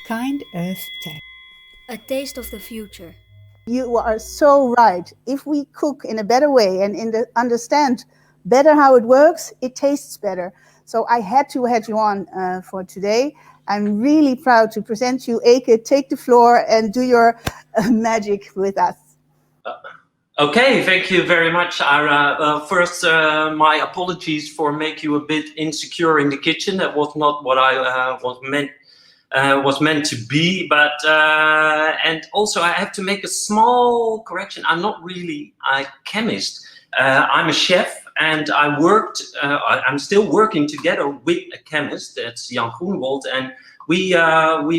Kind Earth Tech. A taste of the future. You are so right. If we cook in a better way and understand better how it works, it tastes better. So I had to have you on for today. I'm really proud to present you. Eke, take the floor and do your magic with us. Okay, thank you very much, Ira. First, my apologies for making you a bit insecure in the kitchen. That was not what I was meant to be. But and also, I have to make a small correction. I'm not really a chemist. I'm a chef, and I'm still working together with a chemist. That's Jan Groenewald, and we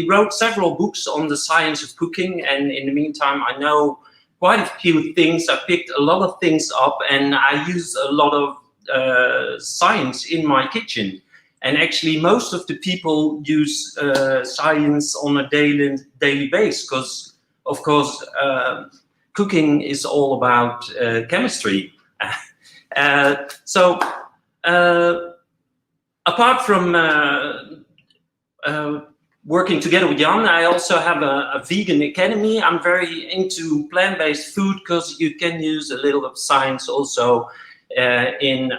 wrote several books on the science of cooking. And in the meantime, I know quite a few things. I picked a lot of things up, and I use a lot of science in my kitchen. And actually, most of the people use science on a daily basis, because, of course, cooking is all about chemistry. So, apart from working together with Jan, I also have a vegan academy. I'm very into plant-based food because you can use a little of science also in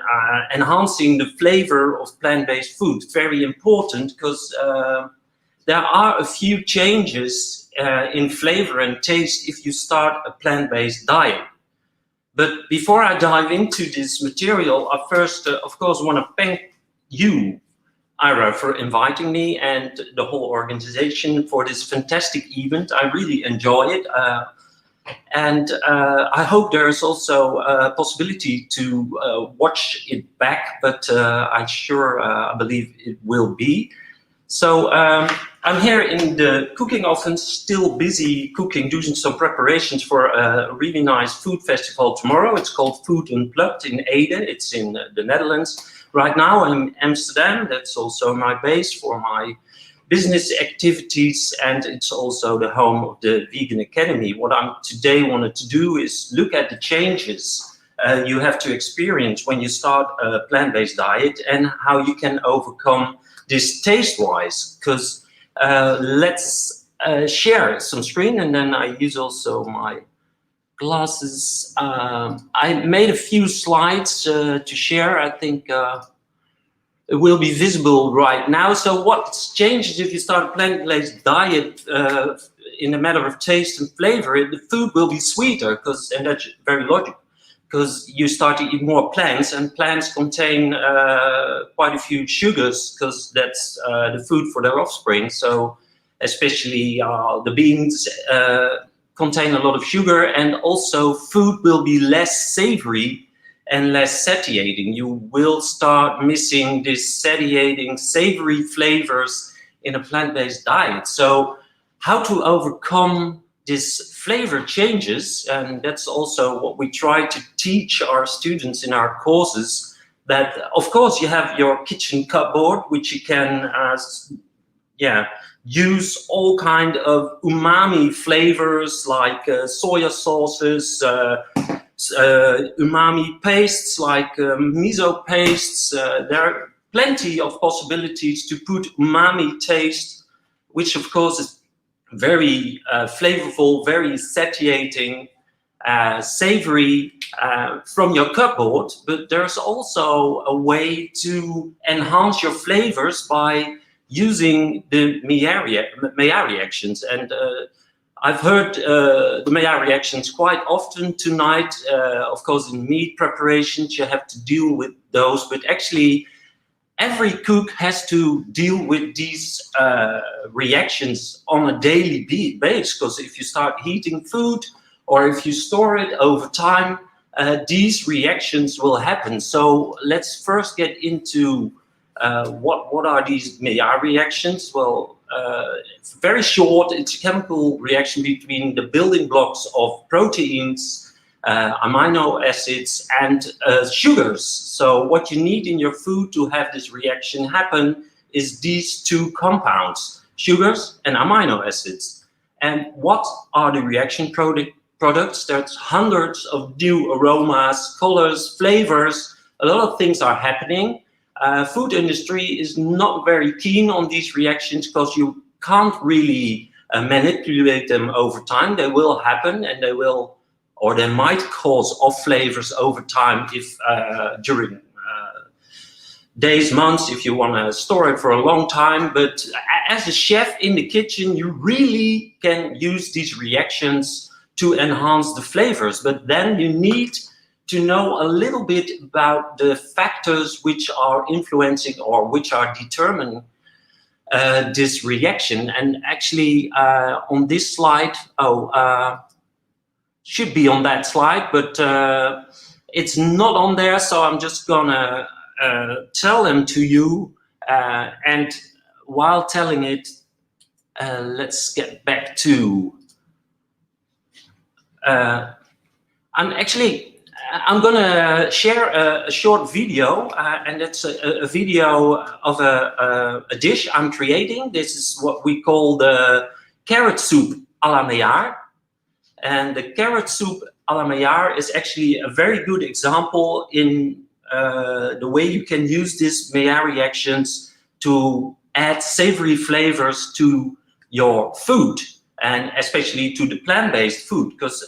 enhancing the flavor of plant-based food. Very important because there are a few changes in flavor and taste if you start a plant-based diet. But before I dive into this material, I first, of course, want to thank you, Ira, for inviting me and the whole organization for this fantastic event. I really enjoy it. And I hope there is also a possibility to watch it back, but I believe it will be. So I'm here in the cooking oven, still busy cooking, doing some preparations for a really nice food festival tomorrow. It's called Food Unplugged in Ede. It's in the Netherlands. Right now I'm in Amsterdam. That's also my base for my business activities, and it's also the home of the Vegan Academy. What I today wanted to do is look at the changes you have to experience when you start a plant-based diet and how you can overcome this taste-wise. Because let's share some screen, and then I use also my glasses. I made a few slides to share. I think it will be visible right now. So what's changed if you start a plant-based diet in a matter of taste and flavor? The food will be sweeter, and that's very logical, because you start to eat more plants, and plants contain quite a few sugars, because that's the food for their offspring. So especially the beans contain a lot of sugar, and also food will be less savory and less satiating. You will start missing this satiating, savory flavors in a plant-based diet. So how to overcome these flavor changes, and that's also what we try to teach our students in our courses, that of course you have your kitchen cupboard, which you can use all kind of umami flavors like soya sauces, umami pastes like miso pastes. There are plenty of possibilities to put umami taste, which of course is very flavorful, very satiating, savory from your cupboard. But there's also a way to enhance your flavors by using the Maillard reactions. And I've heard the Maillard reactions quite often tonight. Of course, in meat preparations, you have to deal with those, but actually every cook has to deal with these reactions on a daily basis, because if you start heating food or if you store it over time, these reactions will happen. So let's first get into what are these Maillard reactions? Well, it's very short. It's a chemical reaction between the building blocks of proteins, amino acids, and sugars. So what you need in your food to have this reaction happen is these two compounds, sugars and amino acids. And what are the reaction products? There's hundreds of new aromas, colors, flavors. A lot of things are happening. Food industry is not very keen on these reactions because you can't really manipulate them over time. They will happen, and they will, or they might cause off flavors over time if during days, months, if you want to store it for a long time. But as a chef in the kitchen, you really can use these reactions to enhance the flavors. But then you need to know a little bit about the factors which are influencing or which are determining this reaction. And actually on this slide, should be on that slide, but it's not on there, so I'm just gonna tell them to you, and while telling it, let's get back to I'm gonna share a short video, and it's a video of a dish I'm creating. This is what we call the carrot soup à la Maillard. And the carrot soup à la Maillard is actually a very good example in the way you can use these Maillard reactions to add savory flavors to your food, and especially to the plant-based food, because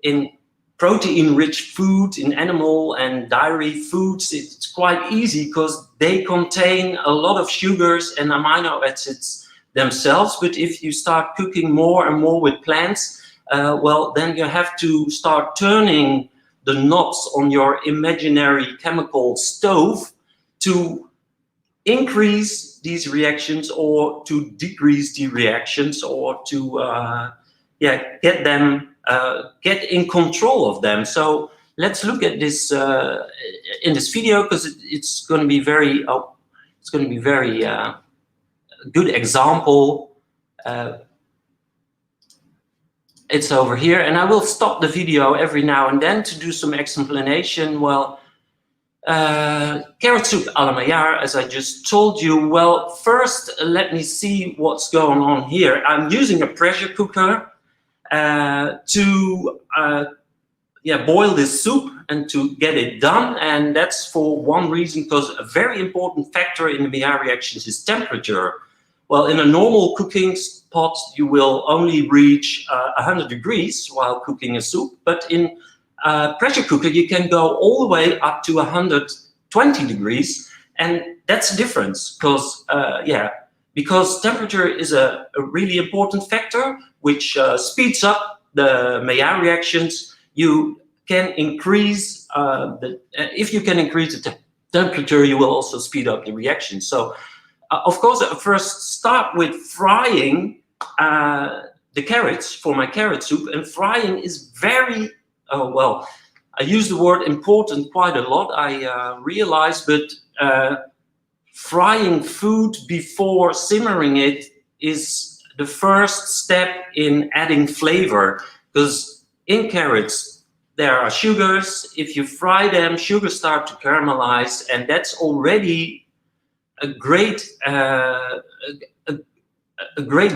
in protein-rich food, in animal and dairy foods, it's quite easy because they contain a lot of sugars and amino acids themselves. But if you start cooking more and more with plants, well, then you have to start turning the knobs on your imaginary chemical stove to increase these reactions or to decrease the reactions, or to get them get in control of them. So let's look at this in this video, because it's going to be very good example. It's over here, and I will stop the video every now and then to do some explanation. Well, carrot soup à la Maillard, as I just told you. Well, first let me see what's going on here. I'm using a pressure cooker to boil this soup and to get it done, and that's for one reason, because a very important factor in the Maillard reactions is temperature. Well, in a normal cooking pot, you will only reach 100 degrees while cooking a soup, but in a pressure cooker, you can go all the way up to 120 degrees, and that's a difference, because temperature is a really important factor which speeds up the Maillard reactions. You can increase if you can increase the temperature, you will also speed up the reaction. So of course, I first start with frying the carrots for my carrot soup, and frying is very, well, I use the word important quite a lot, I realize, but frying food before simmering it is the first step in adding flavor, because in carrots there are sugars. If you fry them, sugars start to caramelize, and that's already a great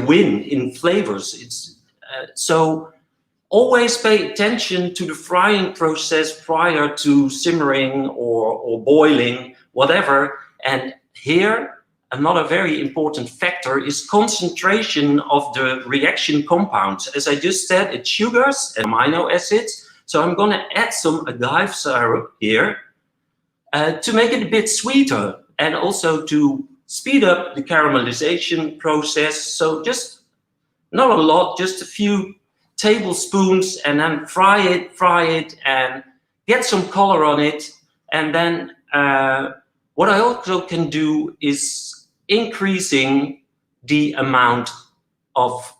win in flavors. It's so always pay attention to the frying process prior to simmering or boiling, whatever. And here, another very important factor is concentration of the reaction compounds. As I just said, it's sugars and amino acids. So I'm going to add some agave syrup here to make it a bit sweeter, and also to speed up the caramelization process. So just not a lot, just a few tablespoons, and then fry it and get some color on it. And then what I also can do is increasing the amount of,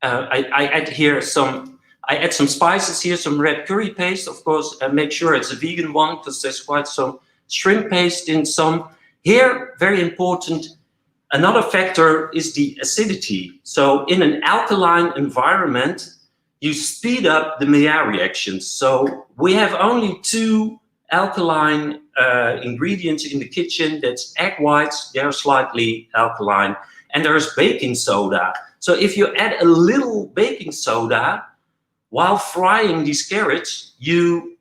I add some spices here, some red curry paste, of course, and make sure it's a vegan one, because there's quite some shrimp paste in some. Here, very important, another factor is the acidity. So in an alkaline environment, you speed up the Maillard reactions. So we have only two alkaline ingredients in the kitchen. That's egg whites, they're slightly alkaline, and there's baking soda. So if you add a little baking soda while frying these carrots, you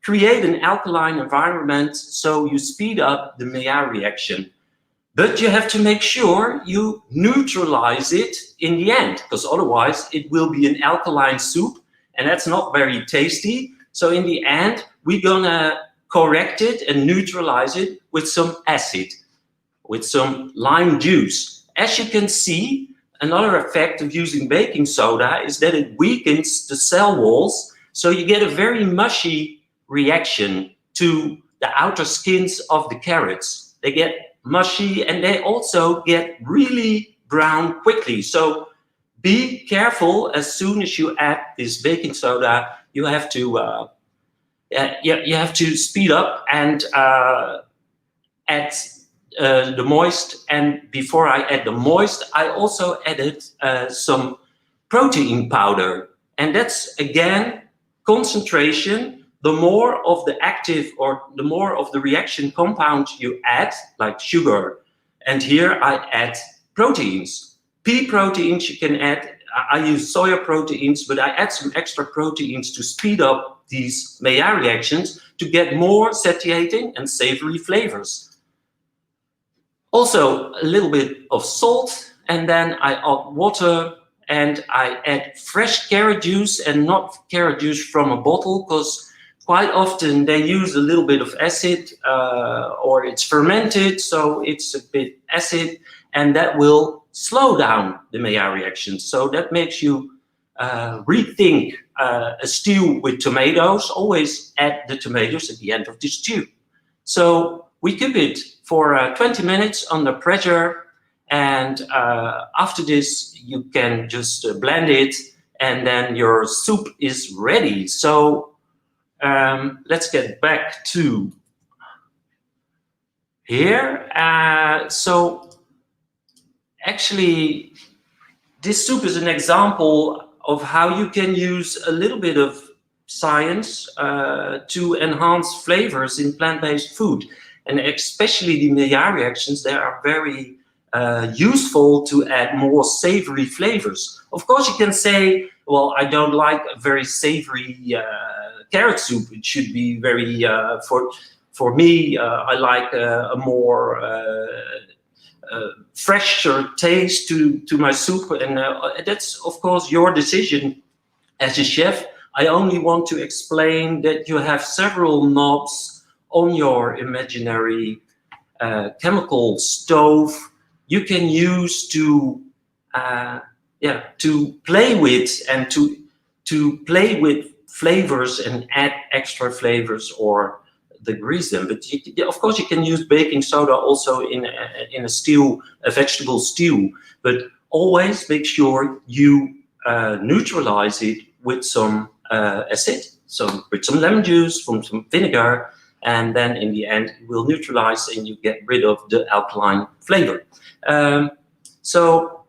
create an alkaline environment, so you speed up the Maillard reaction. But you have to make sure you neutralize it in the end, because otherwise it will be an alkaline soup, and that's not very tasty. So in the end, we're gonna correct it and neutralize it with some acid, with some lime juice. As you can see, another effect of using baking soda is that it weakens the cell walls, so you get a very mushy reaction to the outer skins of the carrots. They get mushy and they also get really brown quickly. So be careful as soon as you add this baking soda. You have to you have to speed up and add the moist. And before I add the moist, I also added some protein powder, and that's again concentration. The more of the active or the more of the reaction compound you add, like sugar, and here I add proteins. Pea proteins you can add. I use soya proteins, but I add some extra proteins to speed up these Maillard reactions to get more satiating and savory flavors. Also a little bit of salt, and then I add water, and I add fresh carrot juice and not carrot juice from a bottle, because quite often they use a little bit of acid or it's fermented, so it's a bit acid, and that will slow down the Maillard reaction. So that makes you rethink a stew with tomatoes. Always add the tomatoes at the end of the stew. So we cook it for 20 minutes under pressure, and after this you can just blend it, and then your soup is ready. So let's get back to here. So actually, this soup is an example of how you can use a little bit of science to enhance flavors in plant-based food. And especially the Maillard reactions, they are very useful to add more savory flavors. Of course, you can say, well, I don't like a very savory carrot soup. It should be very, for me, I like a more fresher taste to my soup. And that's, of course, your decision as a chef. I only want to explain that you have several knobs on your imaginary chemical stove you can use to play with, and to play with flavors and add extra flavors or degrease them. But of course you can use baking soda also in a stew, a vegetable stew, but always make sure you neutralize it with some acid, so with some lemon juice, from some vinegar, and then in the end it will neutralize and you get rid of the alkaline flavor. So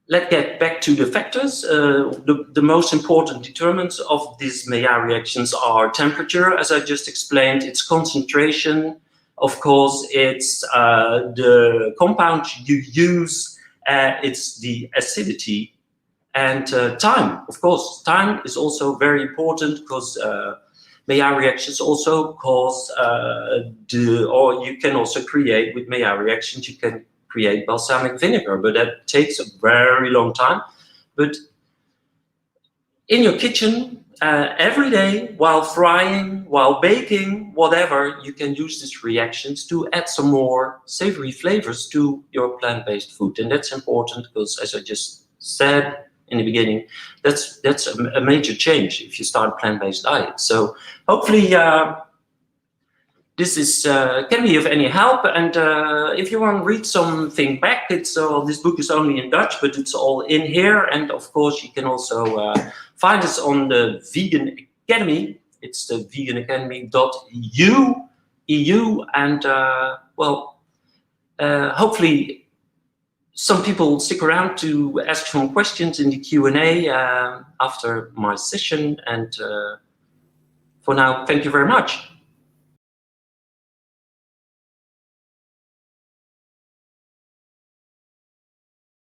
let's get back to the factors. The most important determinants of these Maillard reactions are temperature, as I just explained, its concentration, of course, it's the compound you use, it's the acidity, and time. Of course, time is also very important, because Maillard reactions also cause or you can also create with Maillard reactions, you can create balsamic vinegar, but that takes a very long time. But in your kitchen, every day, while frying, while baking, whatever, you can use these reactions to add some more savory flavors to your plant-based food. And that's important because, as I just said in the beginning, that's a major change if you start a plant-based diet. So hopefully this is can be of any help. And if you want to read something back, it's this book is only in Dutch, but it's all in here. And of course, you can also find us on the Vegan Academy. It's the veganacademy.eu. And hopefully some people stick around to ask some questions in the Q&A after my session. And for now, thank you very much.